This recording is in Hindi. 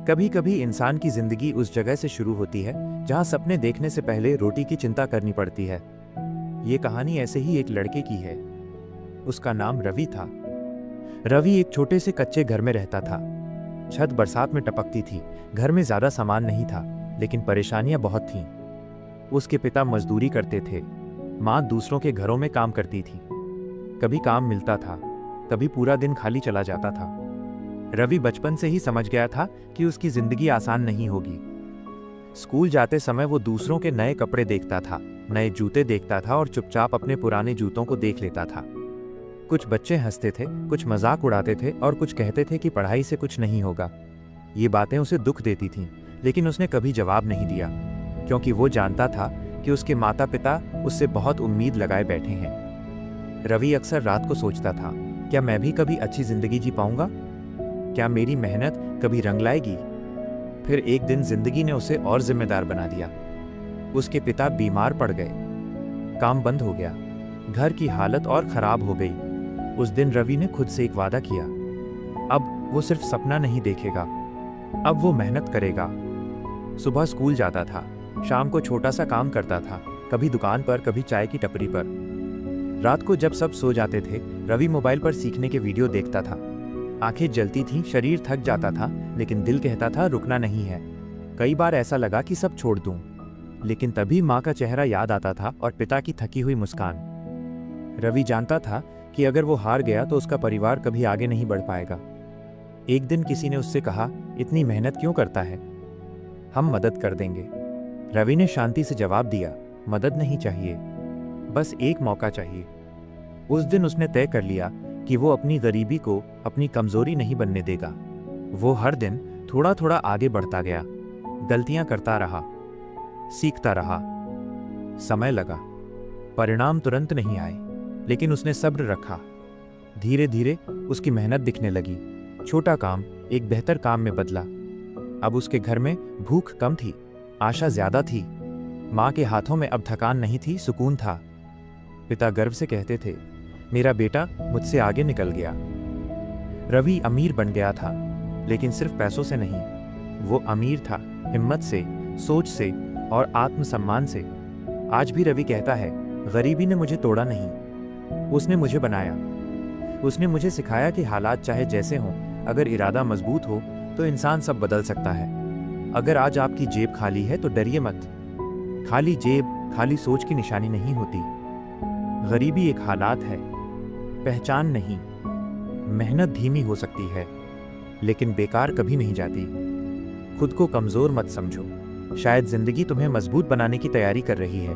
कभी कभी इंसान की जिंदगी उस जगह से शुरू होती है जहां सपने देखने से पहले रोटी की चिंता करनी पड़ती है। ये कहानी ऐसे ही एक लड़के की है। उसका नाम रवि था। रवि एक छोटे से कच्चे घर में रहता था। छत बरसात में टपकती थी। घर में ज्यादा सामान नहीं था, लेकिन परेशानियां बहुत थीं। उसके पिता मजदूरी करते थे। माँ दूसरों के घरों में काम करती थी। कभी काम मिलता था, कभी पूरा दिन खाली चला जाता था। रवि बचपन से ही समझ गया था कि उसकी जिंदगी आसान नहीं होगी। स्कूल जाते समय वो दूसरों के नए कपड़े देखता था, नए जूते देखता था और चुपचाप अपने पुराने जूतों को देख लेता था। कुछ बच्चे हंसते थे, कुछ मजाक उड़ाते थे और कुछ कहते थे कि पढ़ाई से कुछ नहीं होगा। ये बातें उसे दुख देती थीं, लेकिन उसने कभी जवाब नहीं दिया, क्योंकि वो जानता था कि उसके माता पिता उससे बहुत उम्मीद लगाए बैठे हैं। रवि अक्सर रात को सोचता था, क्या मैं भी कभी अच्छी जिंदगी जी पाऊंगा? क्या मेरी मेहनत कभी रंग लाएगी? फिर एक दिन जिंदगी ने उसे और जिम्मेदार बना दिया। उसके पिता बीमार पड़ गए, काम बंद हो गया, घर की हालत और खराब हो गई। उस दिन रवि ने खुद से एक वादा किया। अब वो सिर्फ सपना नहीं देखेगा, अब वो मेहनत करेगा। सुबह स्कूल जाता था, शाम को छोटा सा काम करता था, कभी दुकान पर, कभी चाय की टपरी पर। रात को जब सब सो जाते थे, रवि मोबाइल पर सीखने के वीडियो देखता था। आंखें जलती थीं, शरीर थक जाता था, लेकिन दिल कहता था रुकना नहीं है। कई बार ऐसा लगा कि सब छोड़ दूं, लेकिन तभी माँ का चेहरा याद आता था और पिता की थकी हुई मुस्कान। रवि जानता था कि अगर वो हार गया तो उसका परिवार कभी आगे नहीं बढ़ पाएगा। एक दिन किसी ने उससे कहा, इतनी मेहनत क्यों करता है, हम मदद कर देंगे। रवि ने शांति से जवाब दिया, मदद नहीं चाहिए, बस एक मौका चाहिए। उस दिन उसने तय कर लिया कि वो अपनी गरीबी को अपनी कमजोरी नहीं बनने देगा। वो हर दिन थोड़ा थोड़ा आगे बढ़ता गया, गलतियां करता रहा, सीखता रहा। समय लगा, परिणाम तुरंत नहीं आए, लेकिन उसने सब्र रखा। धीरे धीरे उसकी मेहनत दिखने लगी। छोटा काम एक बेहतर काम में बदला। अब उसके घर में भूख कम थी, आशा ज्यादा थी। माँ के हाथों में अब थकान नहीं थी, सुकून था। पिता गर्व से कहते थे, मेरा बेटा मुझसे आगे निकल गया। रवि अमीर बन गया था, लेकिन सिर्फ पैसों से नहीं। वो अमीर था हिम्मत से, सोच से और आत्मसम्मान से। आज भी रवि कहता है, गरीबी ने मुझे तोड़ा नहीं, उसने मुझे बनाया। उसने मुझे सिखाया कि हालात चाहे जैसे हों, अगर इरादा मजबूत हो तो इंसान सब बदल सकता है। अगर आज आपकी जेब खाली है तो डरिए मत। खाली जेब खाली सोच की निशानी नहीं होती। गरीबी एक हालात है, पहचान नहीं। मेहनत धीमी हो सकती है, लेकिन बेकार कभी नहीं जाती। खुद को कमजोर मत समझो, शायद जिंदगी तुम्हें मजबूत बनाने की तैयारी कर रही है।